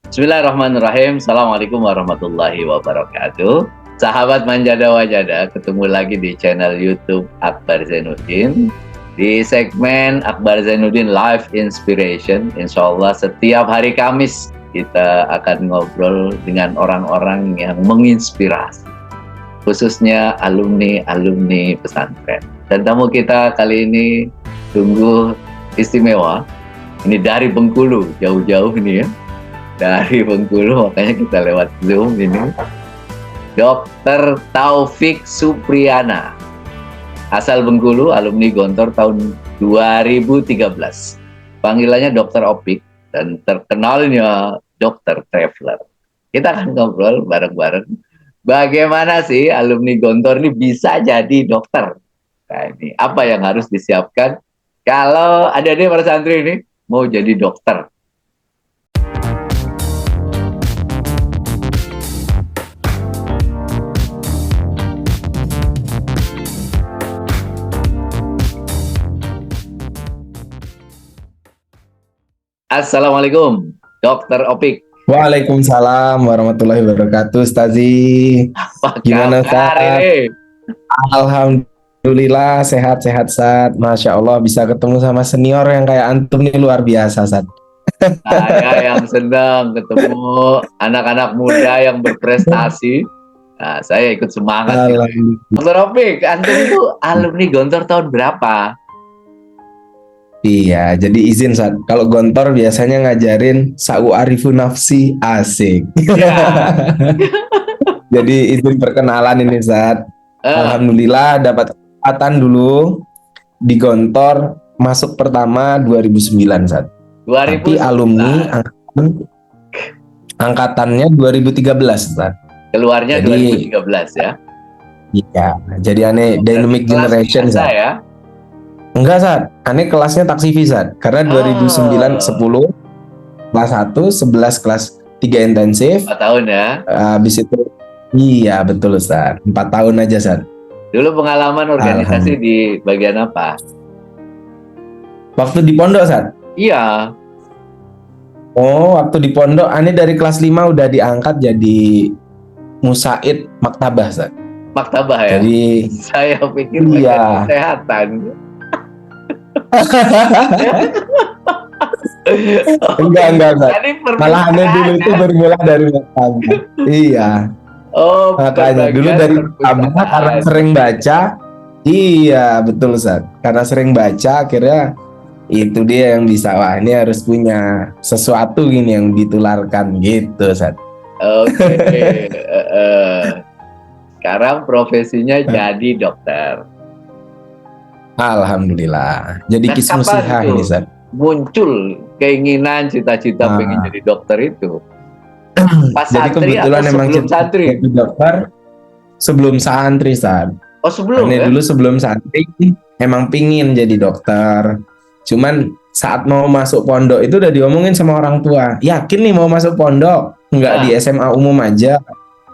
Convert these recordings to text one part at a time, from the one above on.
Bismillahirrahmanirrahim. Assalamualaikum warahmatullahi wabarakatuh. Sahabat Manjada Wajada, ketemu lagi di channel YouTube Akbar Zainuddin. Di segmen Akbar Zainuddin Live Inspiration, insya Allah setiap hari Kamis kita akan ngobrol dengan orang-orang yang menginspirasi, khususnya alumni-alumni pesantren. Dan tamu kita kali ini sungguh istimewa. Ini dari Bengkulu, jauh-jauh ini ya. Dari Bengkulu, makanya kita lewat Zoom ini. Dr. Taufik Supriyana. Asal Bengkulu, alumni Gontor tahun 2013. Panggilannya Dr. Opik dan terkenalnya Dr. Traveler. Kita akan ngobrol bareng-bareng. Bagaimana sih alumni Gontor ini bisa jadi dokter? Nah, ini apa yang harus disiapkan kalau adik-adik para santri ini mau jadi dokter? Assalamualaikum, Dokter Opik. Waalaikumsalam warahmatullahi wabarakatuh, Ustazi. Apa Gimana, kabar Ustaz? ini? Alhamdulillah sehat-sehat, Ustaz. Masya Allah bisa ketemu sama senior yang kayak antum nih luar biasa, Ustaz. Saya yang senang ketemu anak-anak muda yang berprestasi. Nah, saya ikut semangat. Alhamdulillah. Dokter Opik, antum itu alumni Gontor tahun berapa? Iya, jadi izin, Ustaz. Kalau Gontor biasanya ngajarin Sa'u Arifu Nafsi, asik. Ya. Jadi izin perkenalan ini, Ustaz. Alhamdulillah dapat kesempatan dulu di Gontor masuk pertama 2009, Ustaz. 2009. Tapi alumni angkatannya 2013, Ustaz. Keluarnya Jadi 2013 ya. Iya, jadi aneh dynamic Kelas generation, biasa Ustaz. ya. Enggak, Ustaz. Aneh kelasnya taksifi, Ustaz. Karena 2009 10 kelas 1, 11 kelas 3 intensif. 4 tahun ya. Habis itu iya, betul, Ustaz. 4 tahun aja, Ustaz. Dulu pengalaman organisasi di bagian apa? Waktu di pondok, Ustaz. Iya. Oh, waktu di pondok aneh dari kelas 5 udah diangkat jadi musaid maktabah, Ustaz. Maktabah ya. Jadi Saya pikir iya. kesehatan. Enggak, Ustaz. Jadi Malah aneh dulu itu bermula dari maktabah. Iya. Oh, Makanya dulu dari maktabah karena sering baca. Iya, betul, Ustaz. Karena sering baca akhirnya itu dia yang bisa, wah ini harus punya sesuatu gini yang ditularkan gitu, Ustaz. Oke. Sekarang profesinya jadi dokter. Alhamdulillah. Jadi Nah, kismusihah kapan ini, tuh Ustaz. muncul keinginan cita-cita pengen jadi dokter itu? Pas Jadi santri kebetulan atau emang sebelum santri? jadi dokter sebelum santri, Ustaz. Oh, sebelum Aneh ya? dulu sebelum santri emang pingin jadi dokter. Cuman saat mau masuk pondok itu udah diomongin sama orang tua. Yakin nih mau masuk pondok? Nggak di SMA umum aja.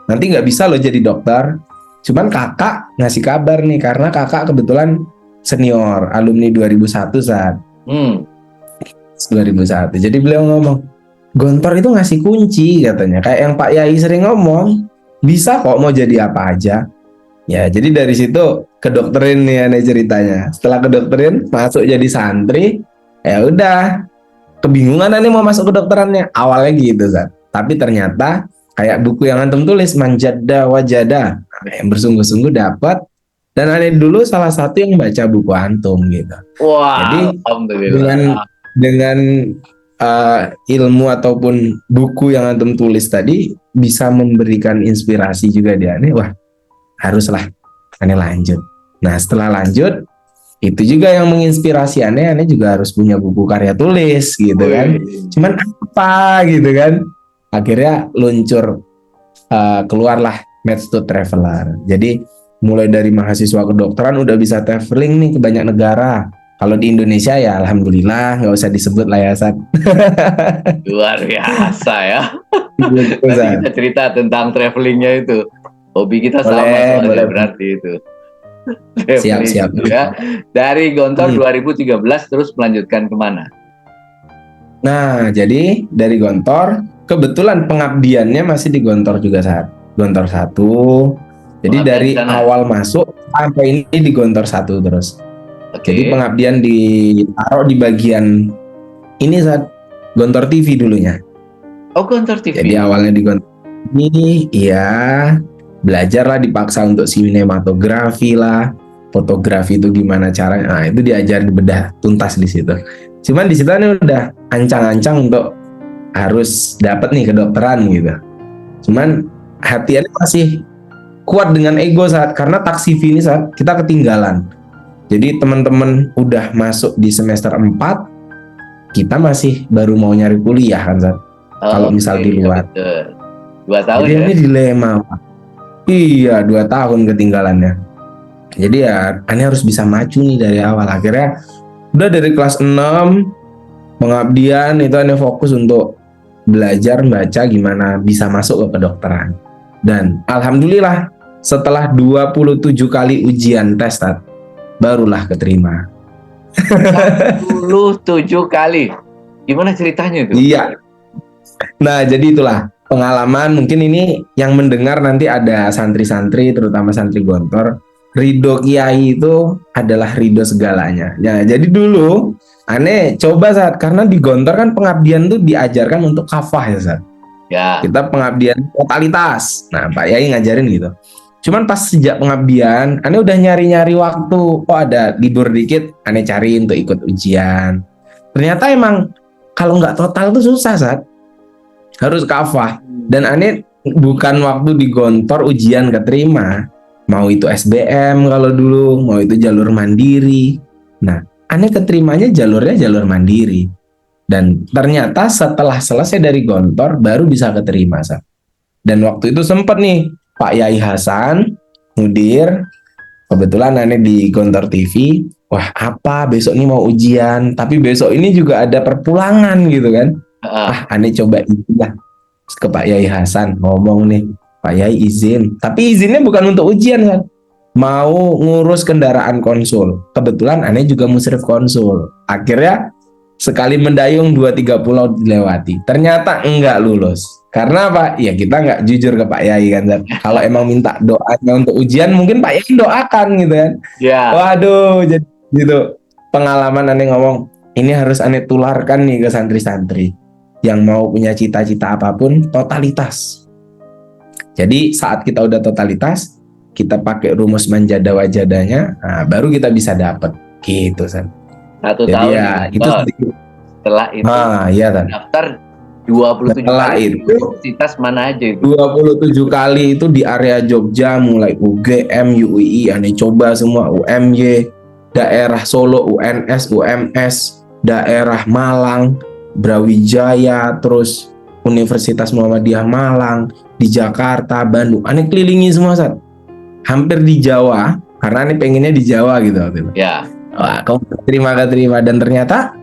Nanti nggak bisa loh jadi dokter. Cuman kakak ngasih kabar nih karena kakak kebetulan senior alumni 2001, saat 2001. Jadi beliau ngomong, Gontor itu ngasih kunci katanya. Kayak yang Pak Yai sering ngomong, bisa kok mau jadi apa aja. Ya, jadi dari situ kedokterin nih aneh ceritanya. Setelah kedokterin masuk jadi santri, ya udah kebingungan aneh mau masuk kedokterannya. Awalnya gitu, Zat. Tapi ternyata kayak buku yang antum tulis Manjada Wajada, yang bersungguh-sungguh dapat. Dan aneh dulu salah satu yang baca buku antum gitu. Wah, Jadi alhamdulillah. dengan ilmu ataupun buku yang antum tulis tadi bisa memberikan inspirasi juga dia aneh. Wah, haruslah aneh lanjut. Nah, setelah lanjut itu juga yang menginspirasi aneh juga harus punya buku karya tulis gitu kan. Cuman apa gitu kan. Akhirnya luncur keluarlah Match to Traveler. Jadi mulai dari mahasiswa kedokteran udah bisa traveling nih ke banyak negara. Kalau di Indonesia ya alhamdulillah nggak usah disebut lah ya, Sat. Luar biasa ya. Gitu, Nanti Sat. kita cerita tentang travelingnya itu. Hobi kita sama soalnya Boleh. berarti itu. Siap. Ya. Dari Gontor 2013 terus melanjutkan kemana? Nah, jadi dari Gontor kebetulan pengabdiannya masih di Gontor juga saat Gontor 1. Jadi Pengabdian dari di sana. awal masuk sampai ini di Gontor 1 terus. Oke. Jadi pengabdian ditaruh di bagian ini saat Gontor TV dulunya. Oh, Gontor TV. Jadi awalnya di Gontor ini, iya, belajarlah dipaksa untuk sinematografi lah, fotografi itu gimana caranya. Nah, itu diajar bedah tuntas di situ. Cuman di situ ini udah ancang-ancang untuk harus dapat nih kedokteran gitu. Cuman hatiannya masih kuat dengan ego saat karena taksi ini saat kita ketinggalan. Jadi teman-teman udah masuk di semester 4, kita masih baru mau nyari kuliah kan saat. Kalau misal di luar. Betul. 2 tahun Jadi ya. ini dilema, Pak. Iya, 2 tahun ketinggalannya. Jadi ya, Ane harus bisa maju nih dari awal. Akhirnya udah dari kelas 6 pengabdian itu Ane fokus untuk belajar baca gimana bisa masuk ke kedokteran. Dan alhamdulillah setelah 27 kali ujian tes barulah keterima. 27 kali. Gimana ceritanya itu? Iya. Nah, jadi itulah pengalaman. Mungkin ini yang mendengar nanti ada santri-santri, terutama santri Gontor. Ridho Kiai itu adalah ridho segalanya. Ya, jadi dulu Ane coba saat karena di Gontor kan pengabdian tuh diajarkan untuk kafah ya saat. Ya. Kita pengabdian totalitas. Nah, Pak Yai ngajarin gitu. Cuman pas sejak pengabdian, Ane udah nyari-nyari waktu. Oh, ada libur dikit, Ane cari untuk ikut ujian. Ternyata emang kalau nggak total tuh susah saat. Harus kafah. Dan Ane bukan waktu di Gontor ujian keterima. Mau itu SBM kalau dulu, mau itu jalur mandiri. Nah, Ane keterimanya jalurnya jalur mandiri. Dan ternyata setelah selesai dari Gontor baru bisa keterima. Dan waktu itu sempat nih Pak Yai Hasan Mudir, kebetulan Ane di Gontor TV. Wah, apa besok ini mau ujian, tapi besok ini juga ada perpulangan gitu kan. Ane coba izin lah ke Pak Yai Hasan, ngomong nih, Pak Yai izin. Tapi izinnya bukan untuk ujian kan, mau ngurus kendaraan konsul. Kebetulan Ane juga musyrif konsul. Akhirnya sekali mendayung 2-3 pulau dilewati. Ternyata enggak lulus. Karena apa? Ya kita nggak jujur ke Pak Yai kan. Kalau emang minta doanya untuk ujian, mungkin Pak Yai doakan gitu kan. Ya. Waduh, jadi gitu. Pengalaman Ane ngomong, ini harus Ane tularkan nih ke santri-santri yang mau punya cita-cita apapun, totalitas. Jadi saat kita udah totalitas, kita pakai rumus manjada wajadanya, nah, baru kita bisa dapat gitu San. 1 Jadi tahun ya itu sedikit. setelah itu Iya San. daftar 27 Setelah kali itu universitas mana aja itu? 27 kali itu di area Jogja, mulai UGM, UII, Ane coba semua, UMY, daerah Solo, UNS, UMS, daerah Malang, Brawijaya, terus Universitas Muhammadiyah Malang, di Jakarta, Bandung. Ane kelilingi semua Sat. Hampir di Jawa, karena Ane pengennya di Jawa gitu waktu itu. Ya. Wah, kau terima dan ternyata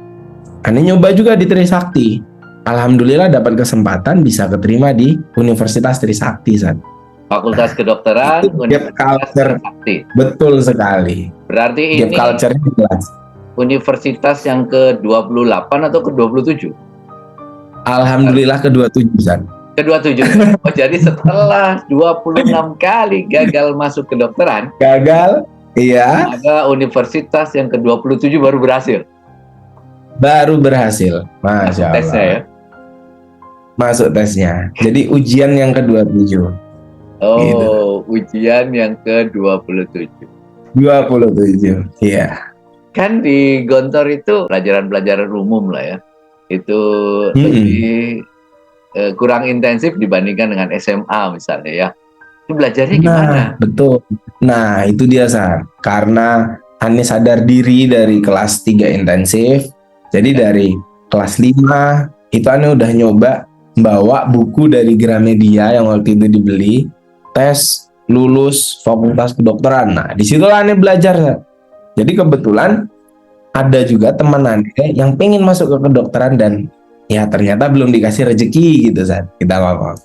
Ane nyoba juga di Trisakti. Alhamdulillah dapat kesempatan bisa keterima di Universitas Trisakti Sat. Fakultas Kedokteran, Gap culture. Trisakti. Betul sekali. Berarti Gap ini culture-nya jelas. universitas yang ke-28 atau ke-27? Alhamdulillah ke-27 Sat. Ke-27. Oh, jadi setelah 26 kali gagal masuk kedokteran, Gagal, iya, maka universitas yang ke-27 baru berhasil. baru berhasil. Masya Allah. Tesnya ya. Masuk tesnya. Jadi ujian yang ke-27. Oh, Gitu. ujian yang ke-27. 27. Iya. Kan di Gontor itu pelajaran-pelajaran umum lah ya. Itu lebih kurang intensif dibandingkan dengan SMA misalnya ya. Itu belajarnya gimana? Nah, betul. Nah, itu dia Sar. Karena Ane sadar diri dari kelas 3 intensif. Jadi dari kelas 5 itu Ane udah nyoba bawa buku dari Gramedia yang waktu itu dibeli, tes lulus Fakultas Kedokteran. Nah, di situ Ane belajar Sar. Jadi kebetulan ada juga teman Ane yang pengen masuk ke kedokteran dan ya ternyata belum dikasih rezeki gitu Sat. Kita ngomong.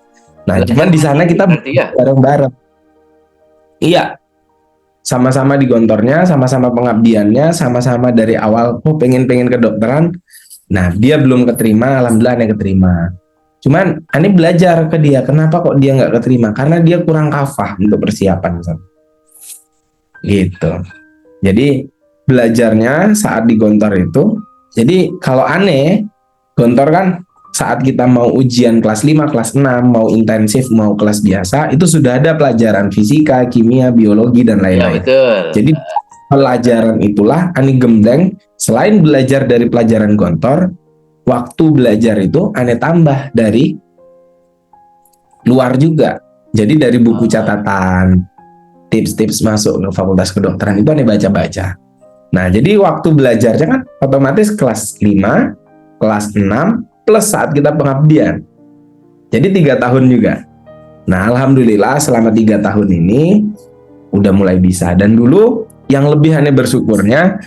Nah, cuman di sana kita bareng-bareng. Iya. Sama-sama di Gontornya, sama-sama pengabdiannya, sama-sama dari awal pengen kedokteran. Nah, dia belum keterima, alhamdulillah Ane keterima. Cuman aneh belajar ke dia, kenapa kok dia nggak keterima? Karena dia kurang kafah untuk persiapan, San. Gitu. Jadi belajarnya saat di Gontor itu, jadi kalau aneh, Gontor kan saat kita mau ujian kelas 5, kelas 6, mau intensif, mau kelas biasa, itu sudah ada pelajaran fisika, kimia, biologi, dan Ya lain-lain. betul. Jadi pelajaran itulah aneh gembleng, selain belajar dari pelajaran Gontor, waktu belajar itu aneh tambah dari luar juga. Jadi dari buku catatan, tips-tips masuk ke fakultas kedokteran itu aneh baca-baca. Nah, jadi waktu belajarnya kan otomatis kelas 5, kelas 6, plus saat kita pengabdian. Jadi 3 tahun juga. Nah, alhamdulillah selama 3 tahun ini udah mulai bisa. Dan dulu yang lebih aneh bersyukurnya,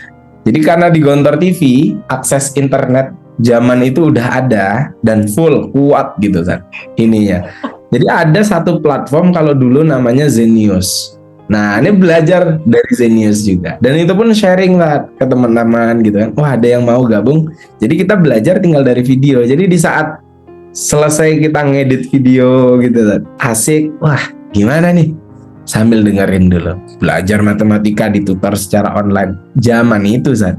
jadi karena di Gontor TV, akses internet zaman itu udah ada dan full, kuat gitu kan ininya. Jadi ada satu platform kalau dulu namanya Zenius. Nah, ini belajar dari Zenius juga. Dan itu pun sharing lah ke teman-teman gitu kan. Wah, ada yang mau gabung. Jadi kita belajar tinggal dari video. Jadi di saat selesai kita ngedit video gitu kan, asik. Wah, gimana nih? Sambil dengerin dulu. Belajar matematika di tutor secara online. Zaman itu, Zat.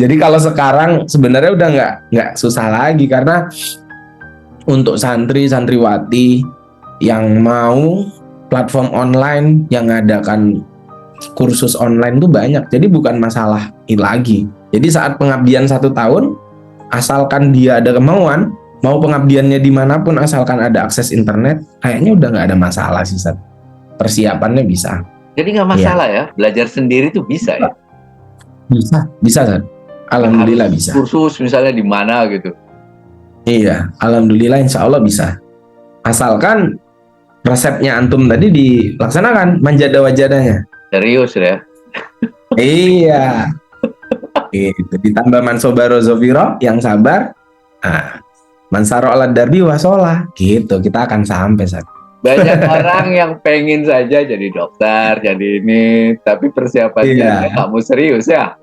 Jadi kalau sekarang sebenarnya udah nggak susah lagi karena untuk santri-santriwati yang mau platform online yang ngadakan kursus online tuh banyak. Jadi bukan masalah lagi. Jadi saat pengabdian 1 tahun, asalkan dia ada kemauan, mau pengabdiannya dimanapun asalkan ada akses internet, kayaknya udah nggak ada masalah sih, Sat. Persiapannya bisa. Jadi nggak masalah ya, belajar sendiri tuh bisa ya? Bisa, Sat. Alhamdulillah Harus bisa. kursus misalnya di mana gitu. Iya, alhamdulillah insya Allah bisa. Asalkan resepnya antum tadi dilaksanakan, manjada wajadanya. Serius ya? Iya. Itu ditambah mansobaro zofiro yang sabar. Nah, mansaro alat darbi wasolah. Gitu, kita akan sampai saat. Banyak orang yang pengen saja jadi dokter, jadi ini, tapi persiapannya nggak mau serius ya.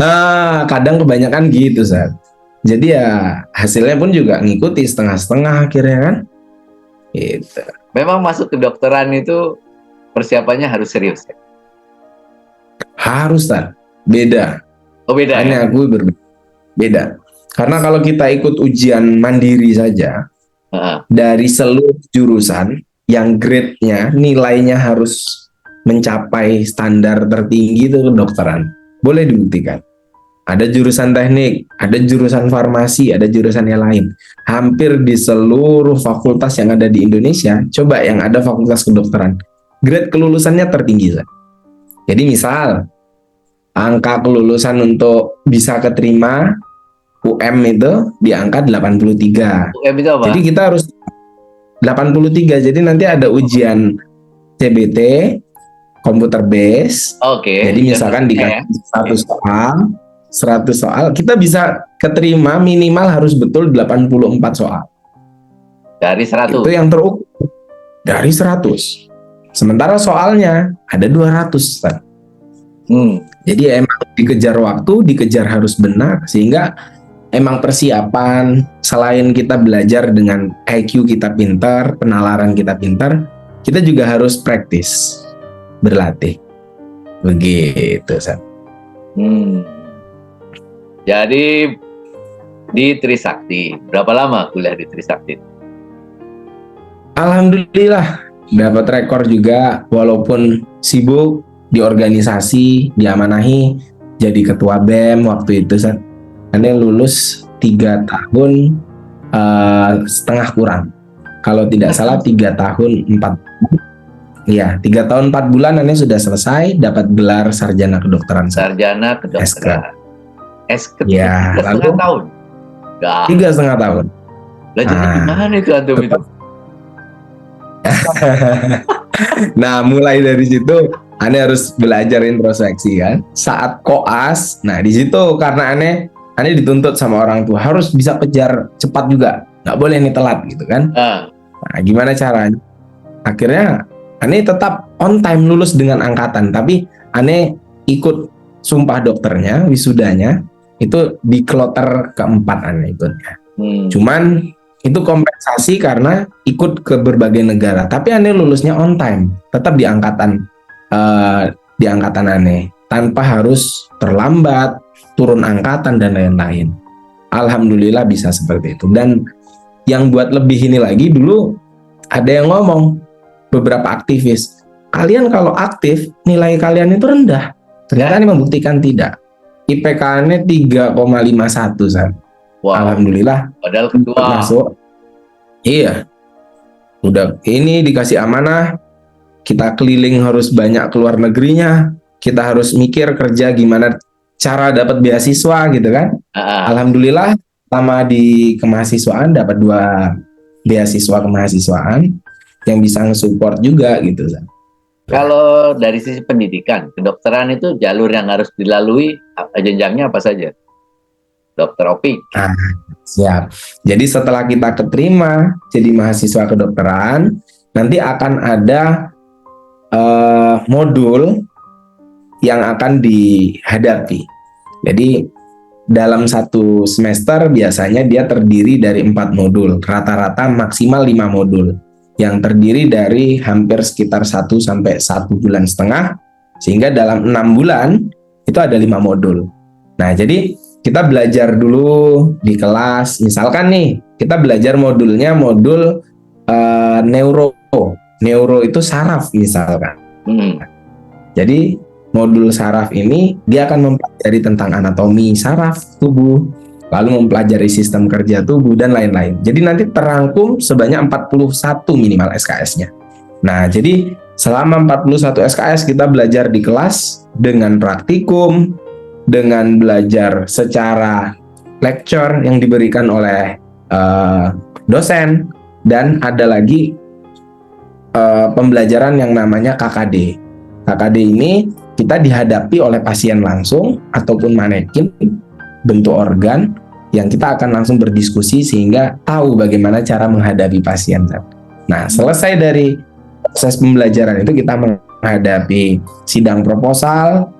Nah, kadang kebanyakan gitu, Sat. Jadi ya hasilnya pun juga ngikuti setengah-setengah akhirnya kan. Gitu. Memang masuk ke kedokteran itu persiapannya harus serius ya? Harus, Sat. Beda. Oh beda Hanya ya? aku berbeda. Beda. Karena kalau kita ikut ujian mandiri saja, dari seluruh jurusan yang grade-nya, nilainya harus mencapai standar tertinggi itu kedokteran. Boleh dibuktikan. Ada jurusan teknik, ada jurusan farmasi, ada jurusan yang lain. Hampir di seluruh fakultas yang ada di Indonesia, coba yang ada fakultas kedokteran, grade kelulusannya tertinggi. Jadi misal, angka kelulusan untuk bisa keterima UM itu di angka 83. UM itu apa? Jadi kita harus 83. Jadi nanti ada ujian CBT, komputer base. Oke. Jadi misalkan dikasih 100 soal, kita bisa keterima minimal harus betul 84 soal. Dari 100? Itu yang terukur. Dari 100. Sementara soalnya ada 200. Jadi emang dikejar waktu, dikejar harus benar, sehingga emang persiapan, selain kita belajar dengan IQ kita pintar, penalaran kita pintar, kita juga harus praktis, berlatih. Begitu, Sat. Jadi di Trisakti, berapa lama kuliah di Trisakti? Alhamdulillah dapat rekor juga, walaupun sibuk di organisasi, diamanahi jadi ketua BEM waktu itu, Sat. Ane lulus 3 tahun setengah kurang. Kalau tidak salah 3 tahun 4 bulan. Ya, 3 tahun 4 bulan Ane sudah selesai dapat gelar sarjana kedokteran. Sarjana kedokteran. SK ya, 3,5 tahun. 3,5 tahun. Belajarnya gimana itu antum itu? Nah, mulai dari situ Ane harus belajar introspeksi kan. Saat koas, nah di situ karena Ane dituntut sama orang tua harus bisa kejar cepat juga, nggak boleh nih telat gitu kan. Nah, gimana caranya? Akhirnya Ane tetap on time lulus dengan angkatan, tapi Ane ikut sumpah dokternya, wisudanya itu di kloter keempat Ane ikutnya. Hmm. Cuman itu kompensasi karena ikut ke berbagai negara. Tapi Ane lulusnya on time, tetap di angkatan Ane, tanpa harus terlambat, turun angkatan dan lain-lain. Alhamdulillah bisa seperti itu. Dan yang buat lebih ini lagi, dulu ada yang ngomong, beberapa aktivis, kalian kalau aktif nilai kalian itu rendah. Ternyata ini membuktikan tidak. IPK-nya 3,51 San. Wow. Alhamdulillah. Padahal kedua. Masuk. Iya. Udah ini dikasih amanah, kita keliling harus banyak keluar negerinya, kita harus mikir kerja gimana cara dapat beasiswa gitu kan. Alhamdulillah selama di kemahasiswaan dapat 2 beasiswa kemahasiswaan yang bisa nge-support juga gitu San. Kalau dari sisi pendidikan, kedokteran itu jalur yang harus dilalui, jenjangnya apa saja? Dokter Opik. Nah, siap. Jadi setelah kita keterima jadi mahasiswa kedokteran, nanti akan ada modul yang akan dihadapi. Jadi dalam 1 semester biasanya dia terdiri dari 4 modul, rata-rata maksimal 5 modul, yang terdiri dari hampir sekitar 1 sampai 1,5 bulan, sehingga dalam 6 bulan itu ada 5 modul. Nah, jadi kita belajar dulu di kelas, misalkan nih kita belajar modulnya modul neuro itu saraf misalkan. Jadi modul saraf ini dia akan mempelajari tentang anatomi saraf tubuh, lalu mempelajari sistem kerja tubuh dan lain-lain. Jadi nanti terangkum sebanyak 41 minimal SKS-nya. Nah, jadi selama 41 SKS kita belajar di kelas dengan praktikum, dengan belajar secara lecture yang diberikan oleh dosen, dan ada lagi pembelajaran yang namanya KKD. KKD ini kita dihadapi oleh pasien langsung ataupun manekin bentuk organ yang kita akan langsung berdiskusi sehingga tahu bagaimana cara menghadapi pasien. Nah, selesai dari proses pembelajaran itu kita menghadapi sidang proposal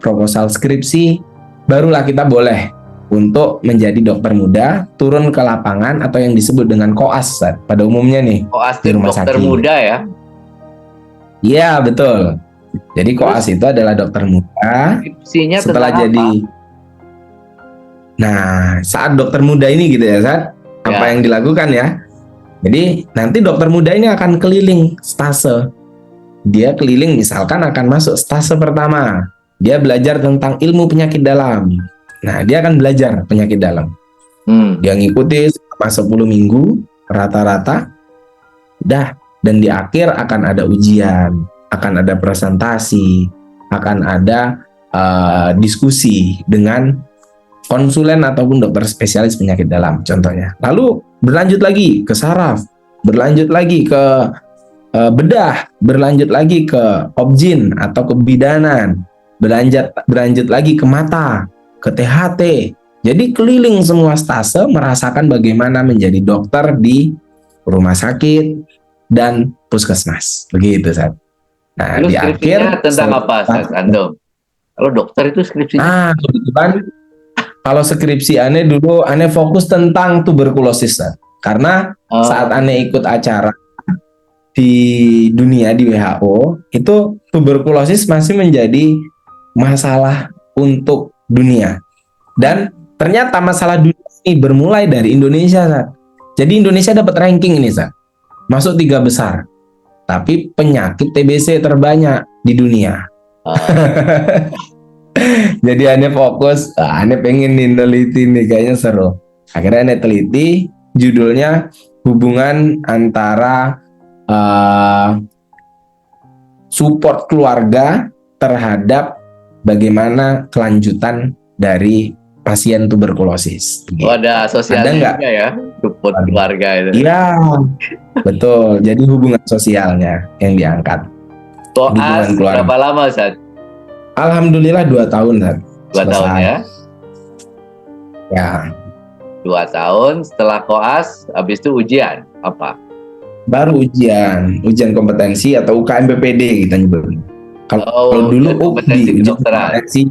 skripsi, barulah kita boleh untuk menjadi dokter muda, turun ke lapangan atau yang disebut dengan koas pada umumnya nih. Koas di rumah dokter sakit. Muda ya? Iya, betul. Jadi koas itu adalah dokter muda. Skripsinya setelah jadi apa? Nah, saat dokter muda ini gitu ya, Sat, apa yang dilakukan ya? Jadi nanti dokter muda ini akan keliling stase. Dia keliling misalkan akan masuk stase pertama. Dia belajar tentang ilmu penyakit dalam. Nah, dia akan belajar penyakit dalam. Dia ngikuti selama 10 minggu rata-rata. Dan di akhir akan ada ujian, akan ada presentasi, akan ada diskusi dengan konsulen ataupun dokter spesialis penyakit dalam contohnya. Lalu berlanjut lagi ke saraf, berlanjut lagi ke bedah, berlanjut lagi ke obgyn atau kebidanan, berlanjut lagi ke mata, ke THT. Jadi keliling semua stase merasakan bagaimana menjadi dokter di rumah sakit dan puskesmas. Begitu, Sat. Nah, lalu di akhir tentang apa, Sat Antum? Kalau dokter itu skripsinya? Kebetulan kalau skripsi Ane dulu Ane fokus tentang tuberkulosis, Sat. Karena saat Ane ikut acara di dunia di WHO itu tuberkulosis masih menjadi masalah untuk dunia, dan ternyata masalah dunia ini bermulai dari Indonesia, Sat. Jadi Indonesia dapat ranking ini, Sat, masuk 3 besar, tapi penyakit TBC terbanyak di dunia. Jadi Ane fokus, Ane pengen neliti nih, kayaknya seru. Akhirnya Ane teliti, judulnya hubungan antara support keluarga terhadap bagaimana kelanjutan dari pasien tuberkulosis. Oh, ada sosialnya juga ya, support keluarga itu. Iya, betul. Jadi hubungan sosialnya yang diangkat. Koas berapa lama, Sat? Alhamdulillah 2 tahun, Sat. 2 tahun ya? Ya. 2 tahun, setelah koas, habis itu ujian, apa? Baru ujian kompetensi atau UKM PPD kita nyebut. Kalau dulu ujian kompetensi,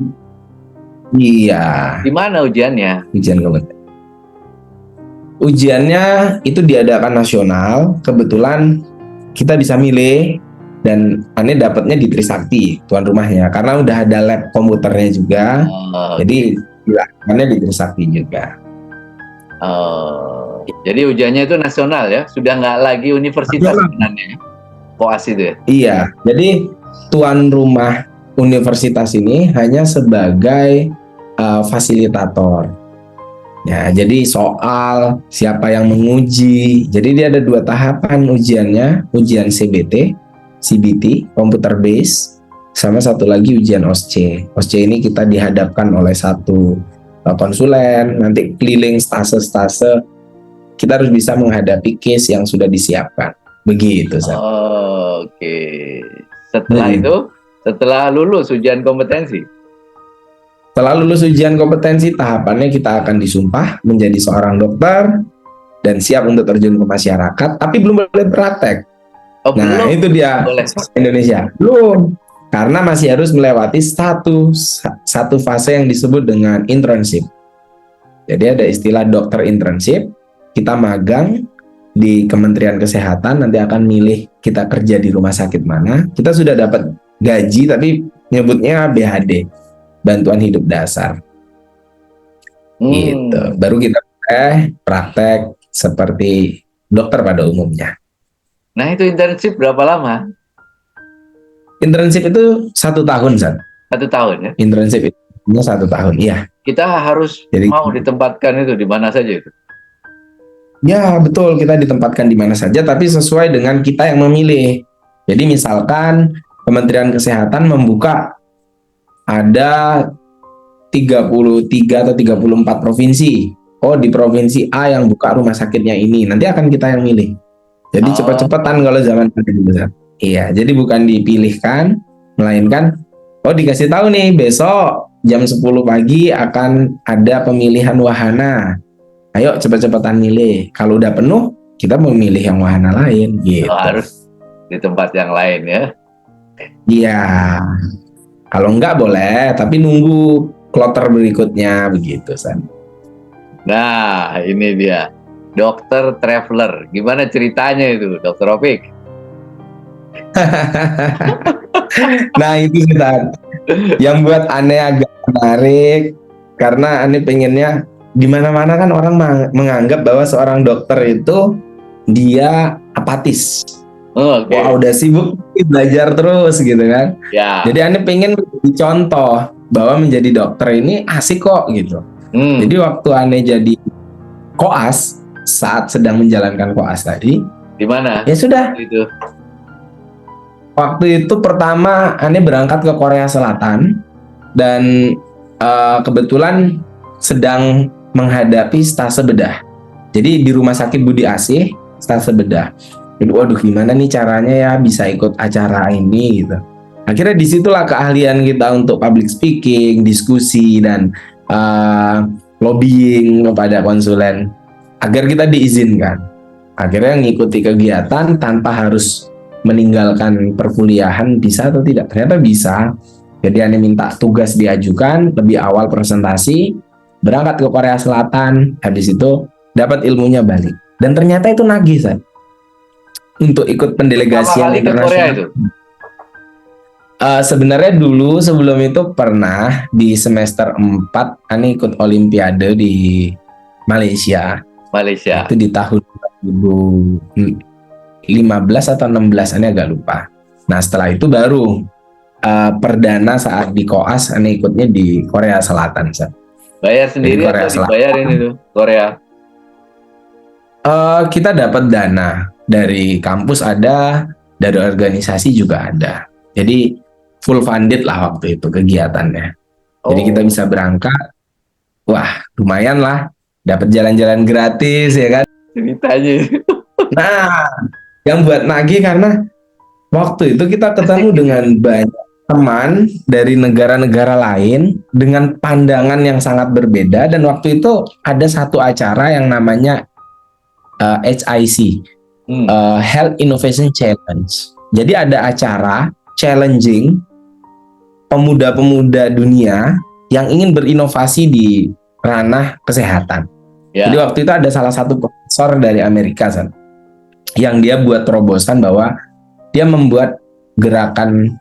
Iya, Di mana ujiannya? ujian kompetensi. Ujiannya itu diadakan nasional. Kebetulan kita bisa milih dan Ane dapatnya di Trisakti tuan rumahnya karena udah ada lab komputernya juga. Oh, Jadi dilakukannya di Trisakti juga. jadi ujiannya itu nasional ya? Sudah nggak lagi universitas Nasional. sebenarnya? Koas itu ya? Iya, jadi tuan rumah universitas ini hanya sebagai fasilitator. Ya, jadi soal siapa yang menguji. Jadi dia ada 2 tahapan ujiannya, ujian CBT, CBT, computer base, sama satu lagi ujian OSCE. OSCE ini kita dihadapkan oleh satu konsulen, nanti keliling stase-stase, kita harus bisa menghadapi case yang sudah disiapkan. Begitu, Sat. Oke. Setelah itu, setelah lulus ujian kompetensi, Setelah lulus ujian kompetensi, tahapannya kita akan disumpah menjadi seorang dokter dan siap untuk terjun ke masyarakat, tapi belum boleh praktek. Nah, belum itu dia boleh. Indonesia. Belum. Karena masih harus melewati satu fase yang disebut dengan internship. Jadi ada istilah dokter internship, kita magang di Kementerian Kesehatan, nanti akan milih kita kerja di rumah sakit mana. Kita sudah dapat gaji, tapi nyebutnya BHD, bantuan hidup dasar. Gitu. Baru kita praktek seperti dokter pada umumnya. Nah, itu internship berapa lama? Internship itu 1 tahun, San. 1 tahun ya? Internship itu 1 tahun, iya. Kita harus mau ditempatkan itu di mana saja itu? Ya, betul, kita ditempatkan di mana saja, tapi sesuai dengan kita yang memilih. Jadi misalkan Kementerian Kesehatan membuka ada 33 atau 34 provinsi. Oh, di provinsi A yang buka rumah sakitnya ini, nanti akan kita yang milih. Jadi cepet-cepetan kalau zaman dulu. Iya, jadi bukan dipilihkan, melainkan dikasih tahu nih besok jam 10 pagi akan ada pemilihan wahana. Ayo cepet-cepetan milih. Kalau udah penuh, kita memilih yang wahana lain gitu. Harus di tempat yang lain ya. Iya. Kalau enggak boleh, tapi nunggu kloter berikutnya begitu, San. Nah, ini dia. Dokter traveler. Gimana ceritanya itu, Dokter Opik? Nah, itu San. Yang buat aneh agak menarik karena aneh pengennya di mana-mana kan orang menganggap bahwa seorang dokter itu dia apatis. Okay. Wah, udah sibuk belajar terus gitu kan. Ya. Jadi aneh pengen contoh bahwa menjadi dokter ini asik kok gitu. Jadi waktu aneh jadi koas saat sedang menjalankan koas tadi, di mana? Ya sudah. Itu. Waktu itu pertama aneh berangkat ke Korea Selatan dan kebetulan sedang menghadapi stase bedah. Jadi di Rumah Sakit Budi Asih stase bedah. Jadi, waduh gimana nih caranya ya bisa ikut acara ini gitu. Akhirnya disitulah keahlian kita untuk public speaking, diskusi dan lobbying kepada konsulen agar kita diizinkan. Akhirnya ngikuti kegiatan tanpa harus meninggalkan perkuliahan, bisa atau tidak? Ternyata bisa. Jadi Ane minta tugas diajukan, lebih awal presentasi, berangkat ke Korea Selatan, habis itu dapat ilmunya balik. Dan ternyata itu nagih, San. Untuk ikut pendelegasian internasional. Sebenarnya dulu sebelum itu pernah di semester 4 Ane ikut olimpiade di Malaysia. Itu di tahun 2015 atau 16, Ane agak lupa. Nah, setelah itu baru perdana saat di koas Ane ikutnya di Korea Selatan, San. Bayar sendiri atau dibayarin itu Korea? Kita dapat dana dari kampus ada, dari organisasi juga ada. Jadi full funded lah waktu itu kegiatannya. Jadi kita bisa berangkat, wah lumayan lah, dapat jalan-jalan gratis ya kan. Ceritanya. Nah, yang buat nagih karena waktu itu kita ketemu dengan banyak teman dari negara-negara lain dengan pandangan yang sangat berbeda, dan waktu itu ada satu acara yang namanya HIC, Health Innovation Challenge. Jadi ada acara challenging pemuda-pemuda dunia yang ingin berinovasi di ranah kesehatan. Ya. Jadi waktu itu ada salah satu profesor dari Amerika, San, yang dia buat terobosan bahwa dia membuat gerakan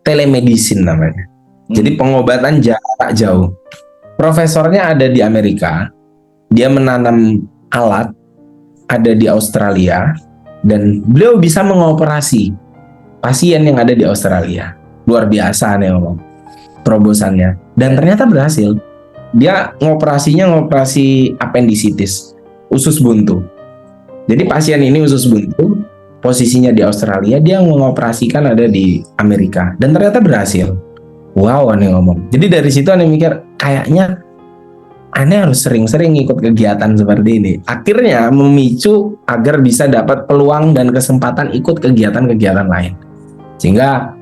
telemedicine namanya. Jadi pengobatan jarak jauh. Profesornya ada di Amerika, dia menanam alat ada di Australia, dan beliau bisa mengoperasi pasien yang ada di Australia. Luar biasa nih ngomong terobosannya, dan ternyata berhasil. Dia ngoperasi appendicitis, usus buntu. Jadi pasien ini usus buntu, posisinya di Australia, dia mengoperasikan ada di Amerika, dan ternyata berhasil. Wow, aneh ngomong. Jadi dari situ aneh mikir, kayaknya aneh harus sering-sering ikut kegiatan seperti ini. Akhirnya memicu agar bisa dapat peluang dan kesempatan ikut kegiatan-kegiatan lain. Sehingga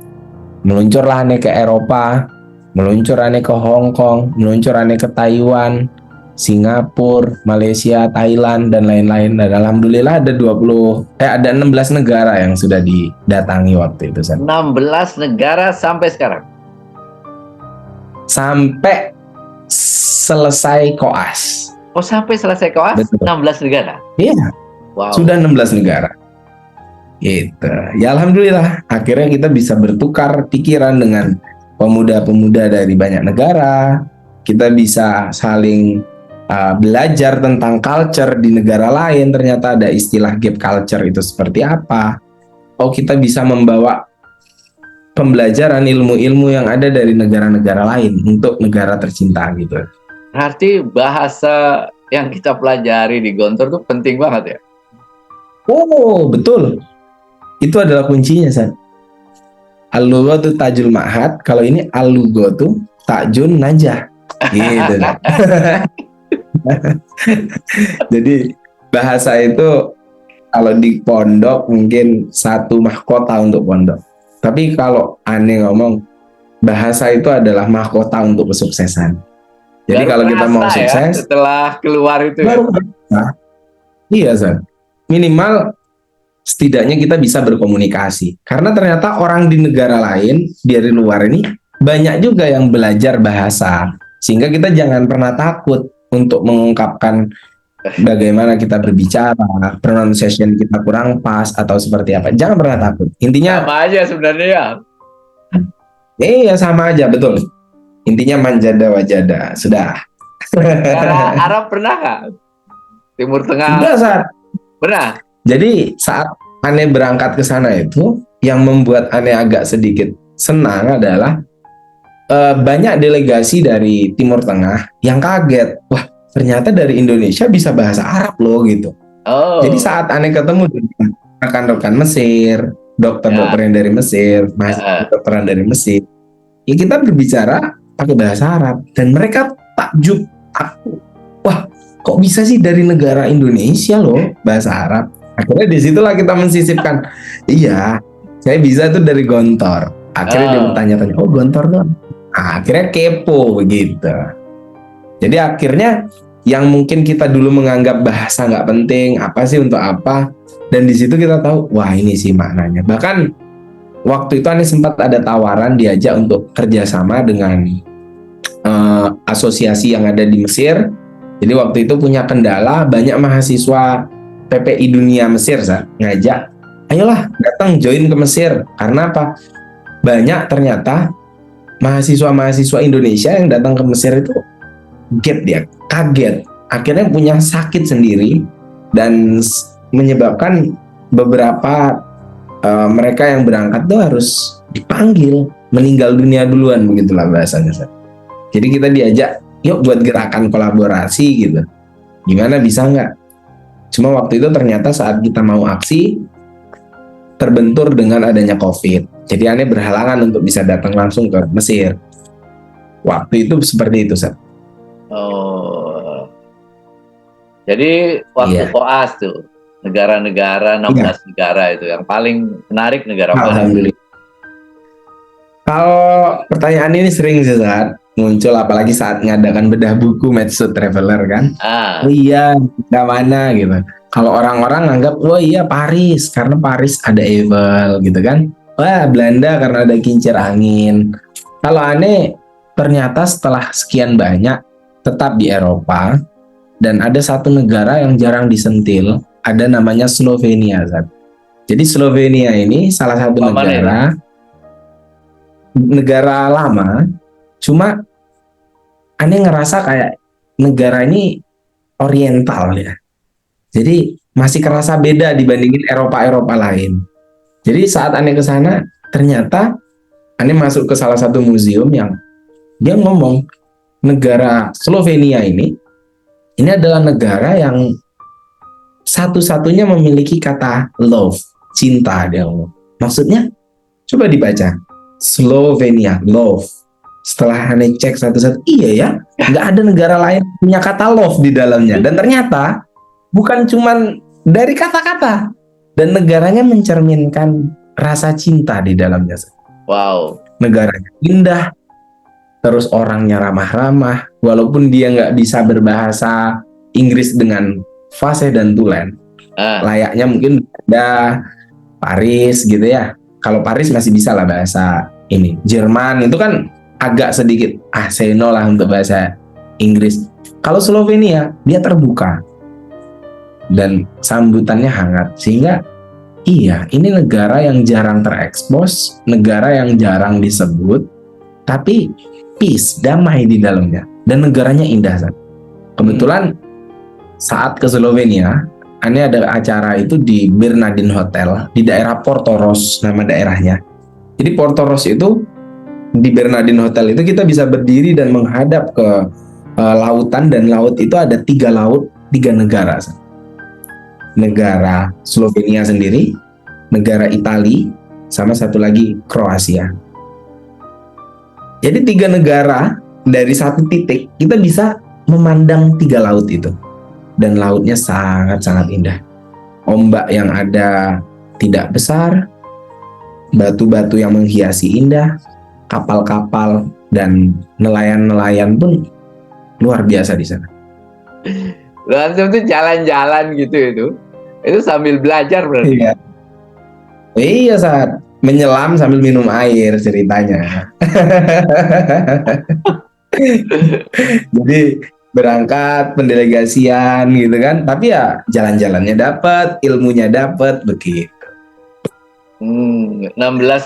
meluncurlah aneh ke Eropa, meluncur aneh ke Hong Kong, meluncur aneh ke Taiwan, Singapura, Malaysia, Thailand, dan lain-lain. Dan alhamdulillah ada 16 negara yang sudah didatangi waktu itu. 16 negara sampai sekarang? Sampai selesai koas. Oh, sampai selesai koas? Betul. 16 negara? Iya, wow. Sudah 16 negara. Gitu. Ya alhamdulillah, akhirnya kita bisa bertukar pikiran dengan pemuda-pemuda dari banyak negara. Kita bisa saling belajar tentang culture di negara lain. Ternyata ada istilah gap culture itu seperti apa. Oh, kita bisa membawa pembelajaran ilmu-ilmu yang ada dari negara-negara lain untuk negara tercinta gitu. Berarti bahasa yang kita pelajari di Gontor itu penting banget ya? Oh, betul. Itu adalah kuncinya, San. Al-lughatu tajul ma'had, kalau ini al-lughatu tajun najah. Gitu. Jadi bahasa itu kalau di pondok mungkin satu mahkota untuk pondok. Tapi kalau aneh ngomong, bahasa itu adalah mahkota untuk kesuksesan. Jadi kalau kita mau sukses, setelah keluar itu baru iya, San. Minimal setidaknya kita bisa berkomunikasi. Karena ternyata orang di negara lain dari luar ini banyak juga yang belajar bahasa. Sehingga kita jangan pernah takut untuk mengungkapkan bagaimana kita berbicara, pronunciation kita kurang pas atau seperti apa. Jangan pernah takut. Intinya sama aja sebenarnya ya. Iya, sama aja, betul. Intinya manjada wajada. Sudah. Negara Arab pernah nggak? Timur Tengah? Sudah, Sat. Pernah. Jadi saat aneh berangkat ke sana itu, yang membuat aneh agak sedikit senang adalah banyak delegasi dari Timur Tengah yang kaget. Wah, ternyata dari Indonesia bisa bahasa Arab loh gitu. Oh. Jadi saat aneh ketemu dengan rekan-rekan Mesir, dokter-dokter yang dari Mesir, mahasiswa dokteran dari Mesir, ya kita berbicara pakai bahasa Arab dan mereka takjub. Wah, kok bisa sih dari negara Indonesia loh bahasa Arab? Akhirnya disitulah kita mensisipkan, iya, saya bisa tuh dari Gontor. Akhirnya dia bertanya-tanya, oh Gontor tuh. Nah, akhirnya kepo begitu. Jadi akhirnya yang mungkin kita dulu menganggap bahasa nggak penting, apa sih untuk apa, dan di situ kita tahu, wah ini sih maknanya. Bahkan waktu itu Anies sempat ada tawaran diajak untuk kerjasama dengan asosiasi yang ada di Mesir. Jadi waktu itu punya kendala, banyak mahasiswa PPI Dunia Mesir ngajak, ayolah datang join ke Mesir. Karena apa? Banyak ternyata mahasiswa-mahasiswa Indonesia yang datang ke Mesir itu dia kaget, akhirnya punya sakit sendiri dan menyebabkan beberapa mereka yang berangkat tuh harus dipanggil meninggal dunia duluan, begitulah bahasanya. Jadi kita diajak, yuk buat gerakan kolaborasi gitu. Gimana, bisa nggak? Cuma waktu itu ternyata saat kita mau aksi terbentur dengan adanya COVID. Jadi aneh berhalangan untuk bisa datang langsung ke Mesir. Waktu itu seperti itu, Sat. Oh. Jadi waktu koas tuh negara-negara 16 negara itu yang paling menarik negara mana? Alhamdulillah. Kalau pertanyaan ini sering sih saat muncul, apalagi saat ngadakan bedah buku Metsud Traveler kan. Oh iya, nggak mana gitu. Kalau orang-orang anggap, oh iya Paris, karena Paris ada Eiffel gitu kan. Wah, Belanda karena ada kincir angin. Kalau aneh ternyata setelah sekian banyak tetap di Eropa, dan ada satu negara yang jarang disentil, ada namanya Slovenia, Zat. Jadi Slovenia ini salah satu Mana itu? negara lama, cuma aneh ngerasa kayak negara ini oriental ya. Jadi masih kerasa beda dibandingin Eropa-Eropa lain. Jadi saat aneh ke sana, ternyata aneh masuk ke salah satu museum yang dia ngomong negara Slovenia ini adalah negara yang satu-satunya memiliki kata love, cinta, dia ngomong. Maksudnya, coba dibaca. Slovenia, love. Setelah aneh cek satu-satu, iya ya, nggak ada negara lain punya kata love di dalamnya. Dan ternyata, bukan cuman dari kata-kata. Dan negaranya mencerminkan rasa cinta di dalamnya. Wow. Negaranya indah, terus orangnya ramah-ramah, walaupun dia nggak bisa berbahasa Inggris dengan fasih dan tulen. Layaknya mungkin ada Paris gitu ya. Kalau Paris masih bisa lah bahasa ini. Jerman itu kan agak sedikit seno lah untuk bahasa Inggris. Kalau Slovenia dia terbuka dan sambutannya hangat, sehingga iya, ini negara yang jarang terekspos, negara yang jarang disebut, tapi peace, damai di dalamnya, dan negaranya indah. Kebetulan saat ke Slovenia, ini ada acara itu di Bernardin Hotel di daerah Portoros, nama daerahnya. Jadi Portoros itu di Bernardin Hotel itu kita bisa berdiri dan menghadap ke lautan, dan laut itu ada 3 laut, 3 negara. Negara Slovenia sendiri, negara Italia, sama satu lagi Kroasia. Jadi 3 negara dari satu titik kita bisa memandang 3 laut itu. Dan lautnya sangat-sangat indah. Ombak yang ada tidak besar, batu-batu yang menghiasi indah, kapal-kapal dan nelayan-nelayan pun luar biasa di sana. Langsung tuh jalan-jalan gitu itu. Itu sambil belajar berarti. Iya. Iya, saat menyelam sambil minum air ceritanya. Jadi berangkat pendelegasian gitu kan, tapi ya jalan-jalannya dapat, ilmunya dapat, begitu. 16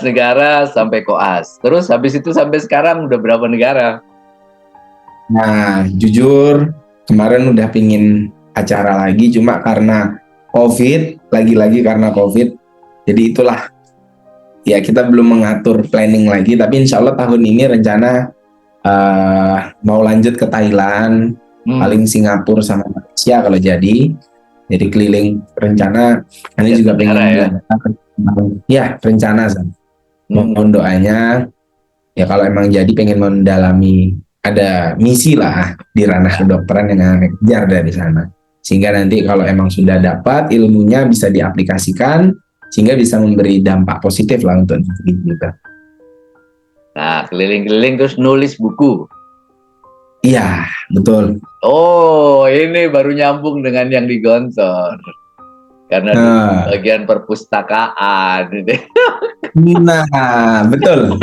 negara sampai koas. Terus habis itu sampai sekarang udah berapa negara? Nah, jujur kemarin udah pingin acara lagi, cuma karena COVID, lagi-lagi karena COVID, jadi itulah ya, kita belum mengatur planning lagi, tapi insya Allah tahun ini rencana mau lanjut ke Thailand, paling Singapura sama Malaysia kalau jadi keliling. Rencana ini juga pengen ya rencana mohon doanya ya, kalau emang jadi pengen mendalami, ada misi lah di ranah kedokteran yang kejar dari sana, sehingga nanti kalau emang sudah dapat ilmunya bisa diaplikasikan sehingga bisa memberi dampak positif lah untuk kita. Nah, keliling-keliling terus nulis buku. Iya, betul. Oh, ini baru nyambung dengan yang di Gontor. Karena bagian perpustakaan. Nah, betul.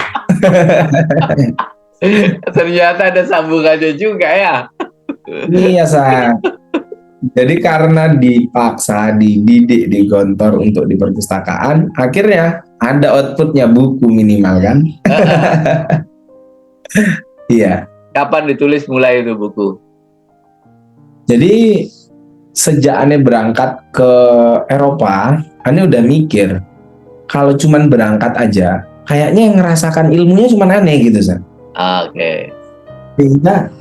Ternyata ada sambungannya juga ya. Iya, Sa. Jadi karena dipaksa, dididik di Gontor untuk di perpustakaan, akhirnya ada outputnya buku minimal kan. Iya. Kapan ditulis mulai itu buku? Jadi sejak aneh berangkat ke Eropa, aneh udah mikir kalau cuman berangkat aja, kayaknya yang ngerasakan ilmunya cuman aneh gitu, Sa. Oke. Sehingga